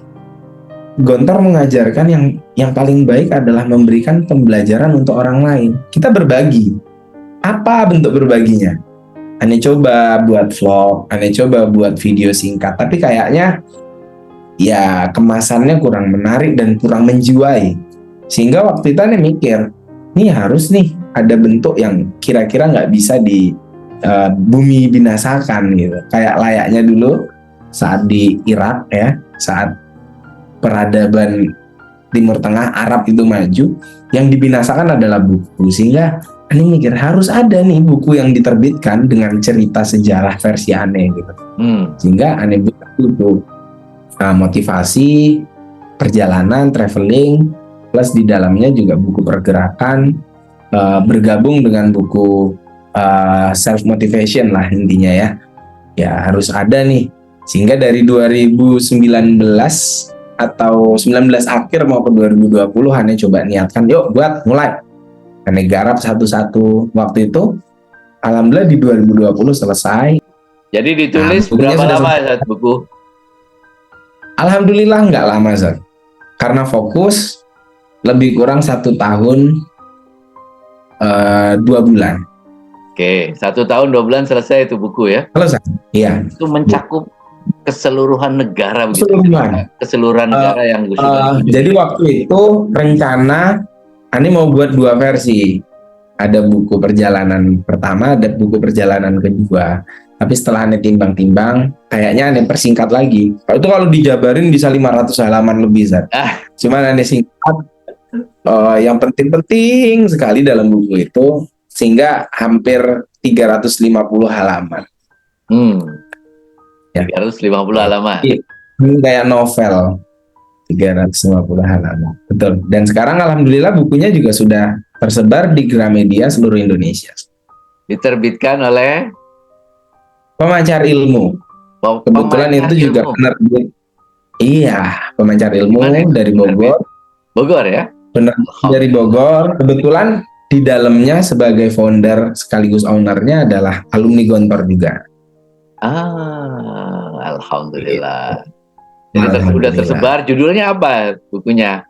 Gontor mengajarkan yang paling baik adalah memberikan pembelajaran untuk orang lain. Kita berbagi. Apa bentuk berbaginya? Aneh coba buat vlog, aneh coba buat video singkat, tapi kayaknya ya kemasannya kurang menarik dan kurang menjiwai. Sehingga waktu itu aneh mikir, nih harus nih ada bentuk yang kira-kira nggak bisa di bumi binasakan gitu. Kayak layaknya dulu saat di Irak ya, saat peradaban Timur Tengah Arab itu maju, yang dibinasakan adalah buku. Sehingga Ini mikir harus ada nih buku yang diterbitkan dengan cerita sejarah versi Ane gitu. Sehingga Ane buat buku motivasi, perjalanan, traveling, plus di dalamnya juga buku pergerakan, bergabung dengan buku self motivation lah intinya ya. Ya harus ada nih. Sehingga dari 2019 atau 19 akhir maupun 2020 Ane coba niatkan, yuk buat mulai. Ane garap satu-satu. Waktu itu alhamdulillah di 2020 selesai. Jadi ditulis bukunya berapa sudah lama selesai. Zat buku? Alhamdulillah nggak lama Zat. Karena fokus lebih kurang 1 tahun 2 bulan. Oke, 1 tahun 2 bulan selesai itu buku ya? Selesai. Iya. Itu mencakup keseluruhan negara begitu. Keseluruhan. Keseluruhan negara yang Gus jadi waktu itu rencana Ani mau buat 2 versi. Ada buku perjalanan pertama, ada buku perjalanan kedua. Tapi setelah Ani timbang-timbang, kayaknya Ani persingkat lagi. Kalau dijabarin bisa 500 halaman lebih, Zat. Cuman Ani singkat yang penting-penting sekali dalam buku itu, sehingga hampir 350 halaman. Ya. 350 halaman. Ini kayak novel. 350 halaman. Betul. Dan sekarang alhamdulillah bukunya juga sudah tersebar di Gramedia seluruh Indonesia. Diterbitkan oleh Pemancar Ilmu. Kebetulan itu ilmu juga penerbit. Iya, Pemancar Ilmu dari Bogor. Bogor ya? Benar, dari Bogor. Kebetulan di dalamnya sebagai founder sekaligus ownernya adalah alumni Gontor juga. Alhamdulillah. Jadi sudah tersebar. Judulnya apa bukunya?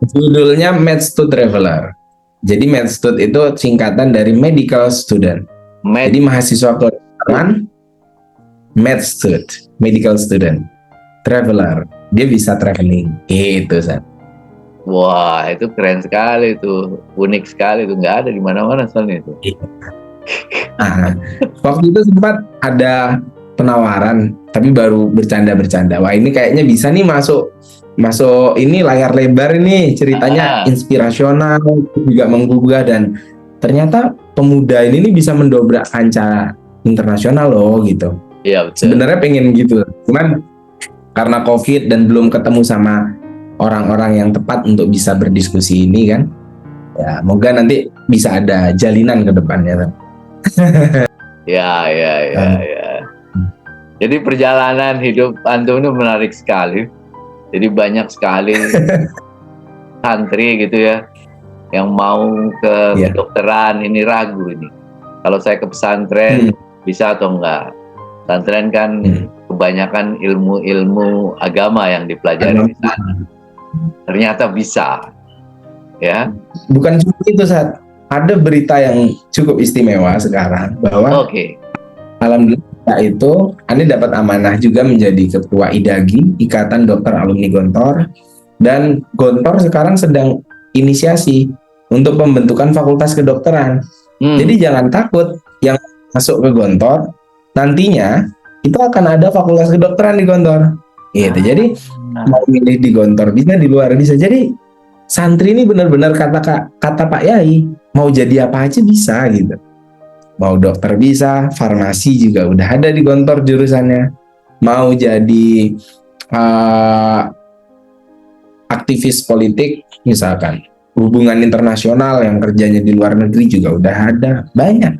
Judulnya Maths to Traveler. Jadi Maths to itu singkatan dari medical student. Jadi mahasiswa kedokteran, Maths to, medical student, traveler. Dia bisa traveling. Itu San. Wah, itu keren sekali itu, unik sekali itu, nggak ada di mana-mana soalnya itu. Waktu itu sempat ada penawaran, tapi baru bercanda-bercanda. Wah ini kayaknya bisa nih masuk ini layar lebar ini, ceritanya inspirasional, juga menggugah, dan ternyata pemuda ini bisa mendobrak kancah internasional loh gitu. Iya betul. Sebenarnya pengen gitu, cuman karena COVID dan belum ketemu sama orang-orang yang tepat untuk bisa berdiskusi ini kan. Ya, moga nanti bisa ada jalinan ke depannya. Ya. Jadi perjalanan hidup antum itu menarik sekali. Jadi banyak sekali santri gitu ya yang mau ke kedokteran, ini ragu ini. Kalau saya ke pesantren bisa atau enggak? Pesantren kan kebanyakan ilmu-ilmu agama yang dipelajari di sana. Ternyata bisa. Ya. Bukan cuma itu, Sat. Ada berita yang cukup istimewa sekarang bahwa alhamdulillah itu Anda dapat amanah juga menjadi ketua IDAGI, Ikatan Dokter Alumni Gontor, dan Gontor sekarang sedang inisiasi untuk pembentukan fakultas kedokteran. Jadi jangan takut yang masuk ke Gontor, nantinya itu akan ada fakultas kedokteran di Gontor. Gitu. Jadi mau milih di Gontor bisa, di luar bisa. Jadi santri ini benar-benar kata Pak Yai, mau jadi apa aja bisa gitu. Mau dokter bisa, farmasi juga udah ada di Gontor jurusannya. Mau jadi aktivis politik misalkan, hubungan internasional yang kerjanya di luar negeri juga udah ada, banyak.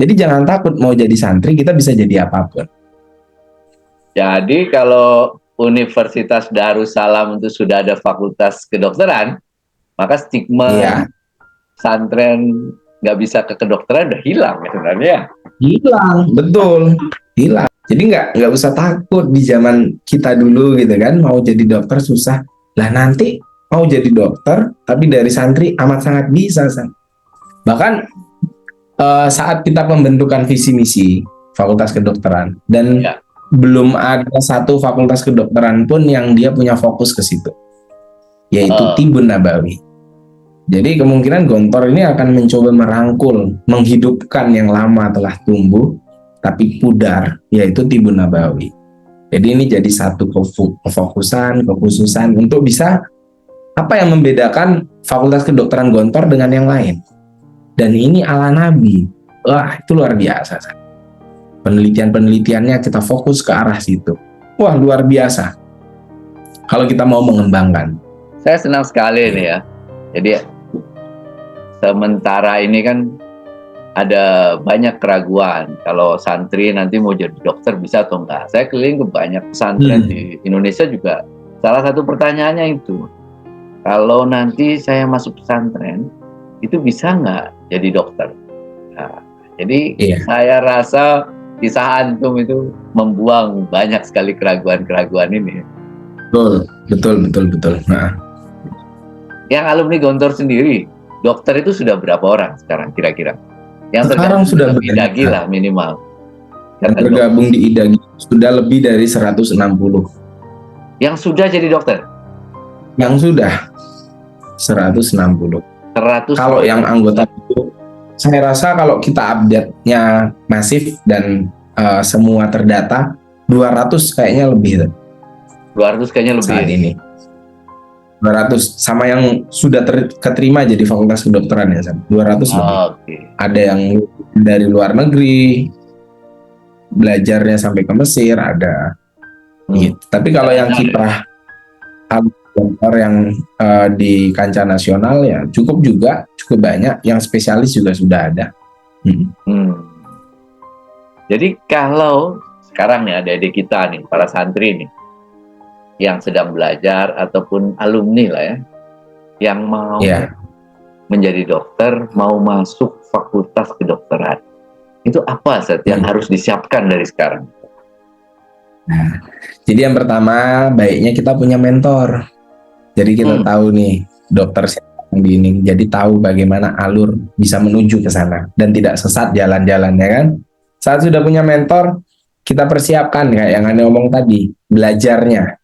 Jadi jangan takut mau jadi santri, kita bisa jadi apapun. Jadi kalau Universitas Darussalam itu sudah ada fakultas kedokteran, maka stigma santren nggak bisa ke kedokteran udah hilang ya sebenarnya. Hilang, betul, hilang. Jadi nggak usah takut di zaman kita dulu gitu kan, mau jadi dokter susah. Lah nanti mau jadi dokter, tapi dari santri amat sangat bisa. Bahkan saat kita pembentukan visi misi fakultas kedokteran, dan belum ada satu fakultas kedokteran pun yang dia punya fokus ke situ, yaitu Tibun Nabawi. Jadi kemungkinan Gontor ini akan mencoba merangkul, menghidupkan yang lama telah tumbuh tapi pudar, yaitu Tibun Nabawi. Jadi ini jadi satu kekhususan untuk bisa apa yang membedakan fakultas kedokteran Gontor dengan yang lain. dan ini ala Nabi. Wah, itu luar biasa. Penelitian-penelitiannya kita fokus ke arah situ. Wah, luar biasa. Kalau kita mau mengembangkan. Saya senang sekali nih ya. Jadi sementara ini kan ada banyak keraguan kalau santri nanti mau jadi dokter bisa atau enggak. Saya keliling ke banyak pesantren di Indonesia juga. Salah satu pertanyaannya itu, kalau nanti saya masuk pesantren, itu bisa nggak jadi dokter? Nah, jadi saya rasa kisah antum itu membuang banyak sekali keraguan-keraguan ini. Betul. Nah. Yang alumni Gontor sendiri, dokter itu sudah berapa orang sekarang kira-kira? Yang sekarang sudah di IDAGI lah minimal. Yang tergabung di IDAGI sudah lebih dari 160. Yang sudah jadi dokter? Yang sudah 160. Kalau yang anggota itu, saya rasa kalau kita update-nya masif dan semua terdata, 200 kayaknya lebih. 200 kayaknya lebih saat ini. 200 sama yang sudah keterima jadi fakultas kedokteran ya, 200 lebih. Okay. Ada yang dari luar negeri, belajarnya sampai ke Mesir ada. Gitu. Tapi kalau yang kiprah dokter yang di kancah nasional ya cukup banyak, yang spesialis juga sudah ada. Jadi kalau sekarang nih adik-adik kita nih, para santri nih, yang sedang belajar ataupun alumni lah ya, yang mau menjadi dokter, mau masuk fakultas kedokteran, itu apa yang harus disiapkan dari sekarang? Nah, jadi yang pertama baiknya kita punya mentor. Jadi kita tahu nih dokter siapa yang di ini, jadi tahu bagaimana alur bisa menuju ke sana dan tidak sesat jalan-jalannya kan. Saat sudah punya mentor, kita persiapkan kayak yang Anda ngomong tadi, belajarnya.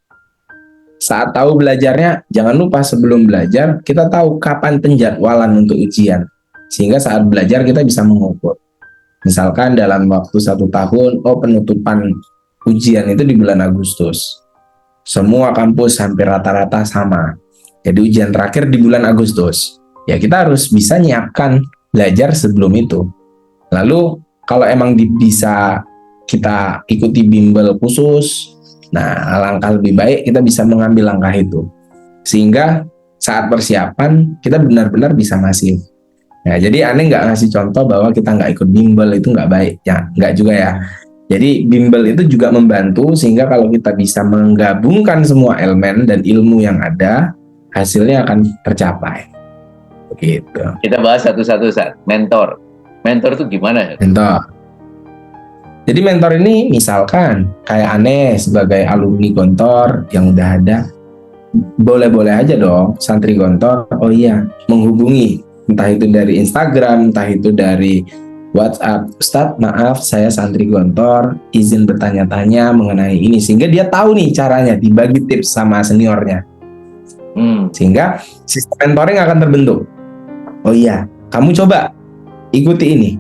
Saat tahu belajarnya, jangan lupa sebelum belajar kita tahu kapan penjadwalan untuk ujian, sehingga saat belajar kita bisa mengukur. Misalkan dalam waktu 1 tahun, penutupan ujian itu di bulan Agustus. Semua kampus hampir rata-rata sama. Jadi ujian terakhir di bulan Agustus. Ya kita harus bisa nyiapkan belajar sebelum itu. Lalu kalau emang bisa kita ikuti bimbel khusus, nah alangkah lebih baik kita bisa mengambil langkah itu. Sehingga saat persiapan kita benar-benar bisa masif. Nah jadi aneh nggak ngasih contoh bahwa kita nggak ikut bimbel itu nggak baik. Ya nggak juga ya. Jadi bimbel itu juga membantu sehingga kalau kita bisa menggabungkan semua elemen dan ilmu yang ada, hasilnya akan tercapai. Begitu. Kita bahas satu-satu, Ustaz. Mentor itu gimana? Mentor. Jadi mentor ini misalkan kayak aneh sebagai alumni Gontor yang udah ada, boleh-boleh aja dong santri Gontor, menghubungi entah itu dari Instagram, entah itu dari WhatsApp, Ustadz maaf saya santri Gontor, izin bertanya-tanya mengenai ini, sehingga dia tahu nih caranya, dibagi tips sama seniornya. Sehingga sistem mentoring akan terbentuk. Kamu coba ikuti ini.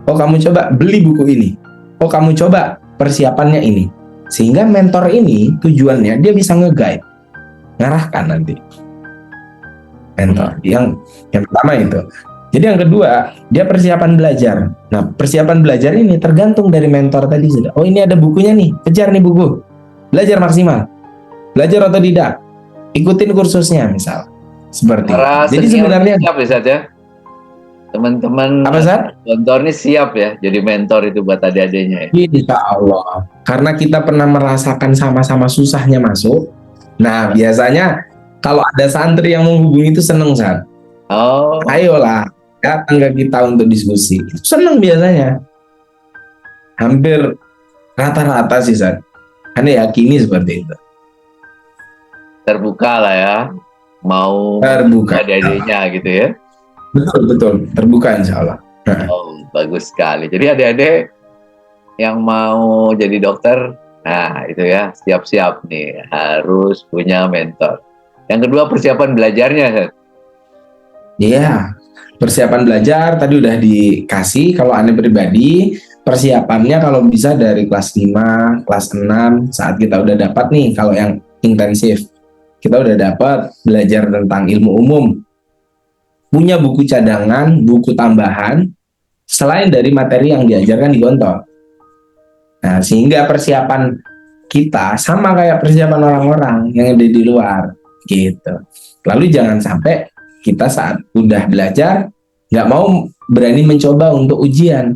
Kamu coba beli buku ini. Kamu coba persiapannya ini. Sehingga mentor ini tujuannya dia bisa nge-guide, ngarahkan nanti. Mentor yang pertama itu. Jadi yang kedua, dia persiapan belajar. Nah, persiapan belajar ini tergantung dari mentor tadi sudah. Ini ada bukunya nih, kejar nih buku. Belajar maksimal. Belajar otodidak. Ikutin kursusnya misal. Seperti itu. Jadi sebenarnya siap ya, Ustaz ya. Teman-teman Gontor ini siap ya jadi mentor itu buat adik-adiknya ya. Insya Allah. Karena kita pernah merasakan sama-sama susahnya masuk. Nah, biasanya kalau ada santri yang menghubungi itu seneng, Ustaz. Ayolah datang ke kita untuk diskusi. Itu senang biasanya. Hampir rata-rata sih, San. Anda yakini seperti itu. Terbuka lah ya. Mau terbuka adik-adiknya gitu ya. Betul. Terbuka insya Allah. Bagus sekali. Jadi adik-adik yang mau jadi dokter, nah itu ya siap-siap nih. Harus punya mentor. Yang kedua persiapan belajarnya, San. Iya. Persiapan belajar tadi udah dikasih. Kalau aneh pribadi, persiapannya kalau bisa dari kelas 5, kelas 6, saat kita udah dapat nih, kalau yang intensif, kita udah dapat belajar tentang ilmu umum. punya buku cadangan, buku tambahan selain dari materi yang diajarkan di Gontor. Nah, sehingga persiapan kita sama kayak persiapan orang-orang yang ada di luar gitu. Lalu jangan sampai kita saat udah belajar nggak mau berani mencoba untuk ujian,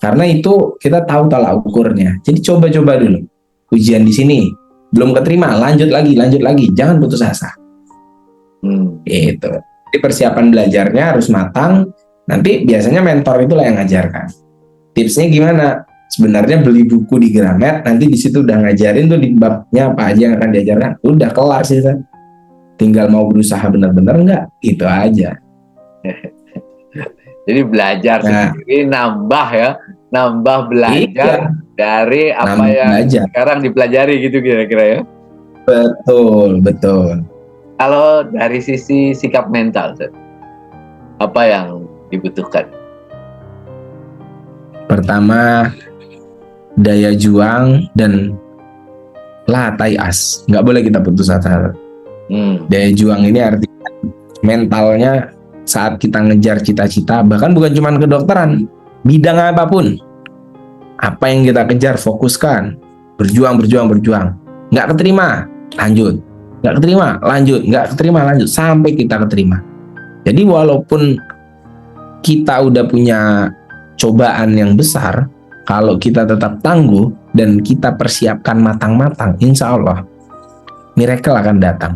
karena itu kita tahu tolak ukurnya. Jadi coba-coba dulu. Ujian di sini belum keterima, lanjut lagi, jangan putus asa. Gitu. Jadi persiapan belajarnya harus matang. Nanti biasanya mentor itulah yang ngajarkan. Tipsnya gimana? Sebenarnya beli buku di Gramet, nanti di situ udah ngajarin tuh di babnya apa aja yang akan diajarkan. Udah kelar sih, kan? Tinggal mau berusaha benar-benar nggak? Itu aja. Jadi belajar sendiri nambah ya, nambah belajar dari apa nambah yang belajar. Sekarang dipelajari gitu kira-kira ya. Betul. Kalau dari sisi sikap mental, apa yang dibutuhkan? Pertama, daya juang dan latai as. Nggak boleh kita putus asa. Daya juang ini artinya mentalnya saat kita ngejar cita-cita, bahkan bukan cuma kedokteran, bidang apapun. Apa yang kita kejar, fokuskan. Berjuang. Nggak keterima, lanjut. Nggak keterima, lanjut. Sampai kita keterima. Jadi walaupun kita udah punya cobaan yang besar, kalau kita tetap tangguh dan kita persiapkan matang-matang, insya Allah miracle akan datang.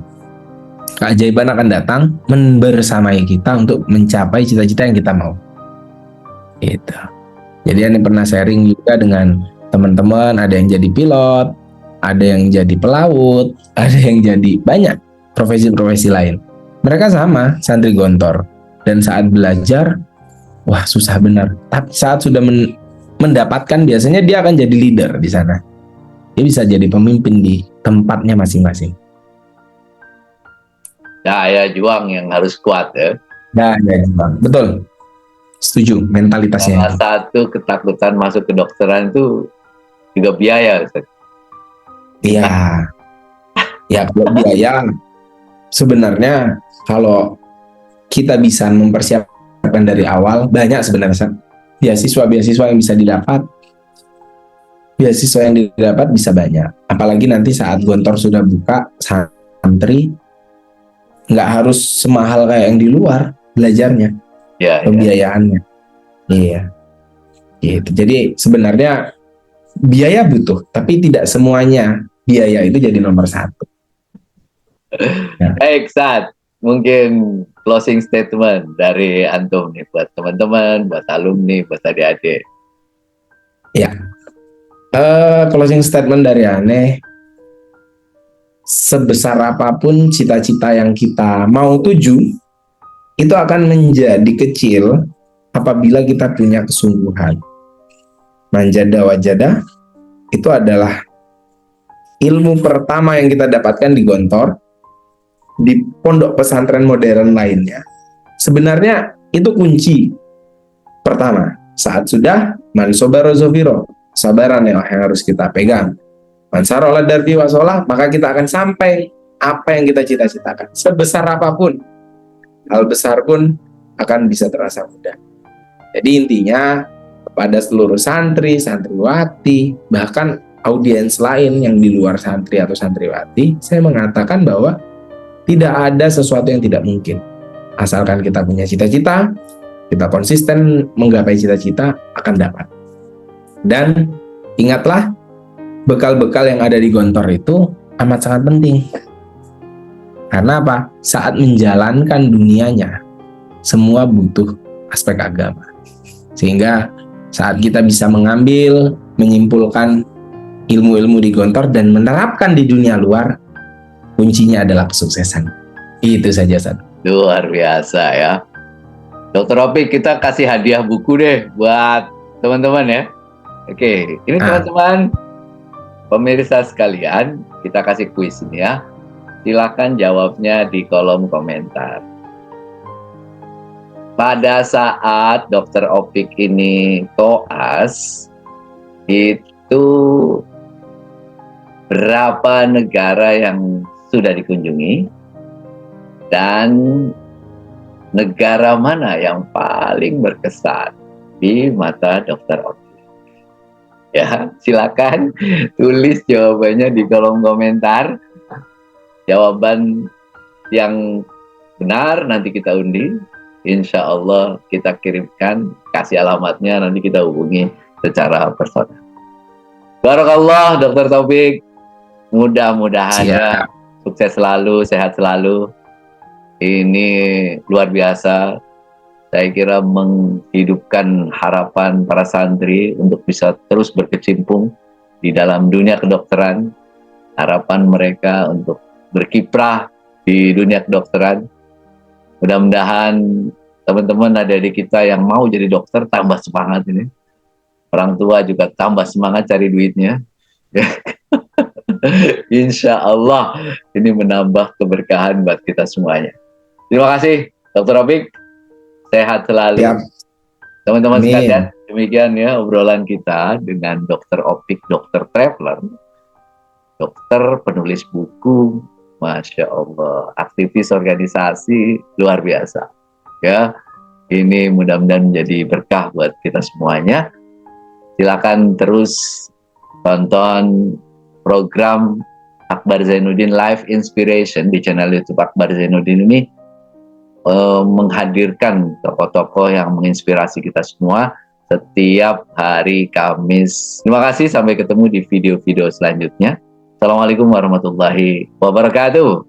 Keajaiban akan datang membersamai kita untuk mencapai cita-cita yang kita mau. Gitu. Jadi ini pernah sharing juga dengan teman-teman, ada yang jadi pilot, ada yang jadi pelaut, ada yang jadi banyak profesi-profesi lain. Mereka sama santri Gontor, dan saat belajar, wah susah benar. Tapi saat sudah mendapatkan, biasanya dia akan jadi leader di sana. Dia bisa jadi pemimpin di tempatnya masing-masing. Daya juang yang harus kuat ya. Daya juang, betul. Setuju, mentalitasnya. Salah satu ketakutan masuk ke kedokteran itu juga biaya, Ustaz. Iya. Ya, kalau biaya sebenarnya kalau kita bisa mempersiapkan dari awal, banyak sebenarnya beasiswa yang bisa didapat. Beasiswa yang didapat bisa banyak. Apalagi nanti saat Gontor sudah buka, santri nggak harus semahal kayak yang di luar belajarnya, pembiayaannya. Iya. Gitu. Jadi sebenarnya biaya butuh, tapi tidak semuanya biaya itu jadi nomor satu. Baik, Ustaz. Mungkin closing statement dari antum nih buat teman-teman, buat alumni, buat adik-adik. Ya. Closing statement dari Aneh, sebesar apapun cita-cita yang kita mau tuju, itu akan menjadi kecil apabila kita punya kesungguhan. Manjada wajada itu adalah ilmu pertama yang kita dapatkan di Gontor, di pondok pesantren modern lainnya. Sebenarnya itu kunci pertama. Saat sudah mansobaro zofiro, sabaran yang harus kita pegang. Mansarolah darti wasolah, maka kita akan sampai apa yang kita cita-citakan. Sebesar apapun, hal besar pun akan bisa terasa mudah. Jadi intinya kepada seluruh santri, santriwati, bahkan audiens lain yang di luar santri atau santriwati, saya mengatakan bahwa tidak ada sesuatu yang tidak mungkin. Asalkan kita punya cita-cita, kita konsisten menggapai cita-cita, akan dapat. Dan ingatlah, bekal-bekal yang ada di Gontor itu amat sangat penting. Karena apa? Saat menjalankan dunianya, semua butuh aspek agama. Sehingga saat kita bisa mengambil, menyimpulkan ilmu-ilmu di Gontor dan menerapkan di dunia luar, kuncinya adalah kesuksesan. Itu saja, San. Luar biasa ya. Dokter Opik, kita kasih hadiah buku deh buat teman-teman ya. Oke, ini teman-teman pemirsa sekalian, kita kasih kuis ini ya. Silakan jawabnya di kolom komentar. Pada saat Dokter Opik ini koas, itu berapa negara yang sudah dikunjungi dan negara mana yang paling berkesan di mata Dokter Opik? Ya, silakan tulis jawabannya di kolom komentar. Jawaban yang benar nanti kita undi. Insya Allah kita kirimkan, kasih alamatnya, nanti kita hubungi secara personal. Barakallah Dokter Taufik, mudah-mudahan ya sukses selalu, sehat selalu. Ini luar biasa. Saya kira menghidupkan harapan para santri untuk bisa terus berkecimpung di dalam dunia kedokteran. Harapan mereka untuk berkiprah di dunia kedokteran. Mudah-mudahan teman-teman adik-adik kita yang mau jadi dokter tambah semangat ini. Orang tua juga tambah semangat cari duitnya. Insya Allah ini menambah keberkahan buat kita semuanya. Terima kasih Dr. Opik. Sehat selalu. Teman-teman sekalian, demikian ya obrolan kita dengan Dr. Opik, dokter traveler, dokter penulis buku, Masya Allah, aktivis organisasi luar biasa. Ya, ini mudah-mudahan menjadi berkah buat kita semuanya. Silakan terus tonton program Akbar Zainuddin Live Inspiration di channel YouTube Akbar Zainuddin ini. Menghadirkan tokoh-tokoh yang menginspirasi kita semua setiap hari Kamis. Terima kasih, sampai ketemu di video-video selanjutnya. Assalamualaikum warahmatullahi wabarakatuh.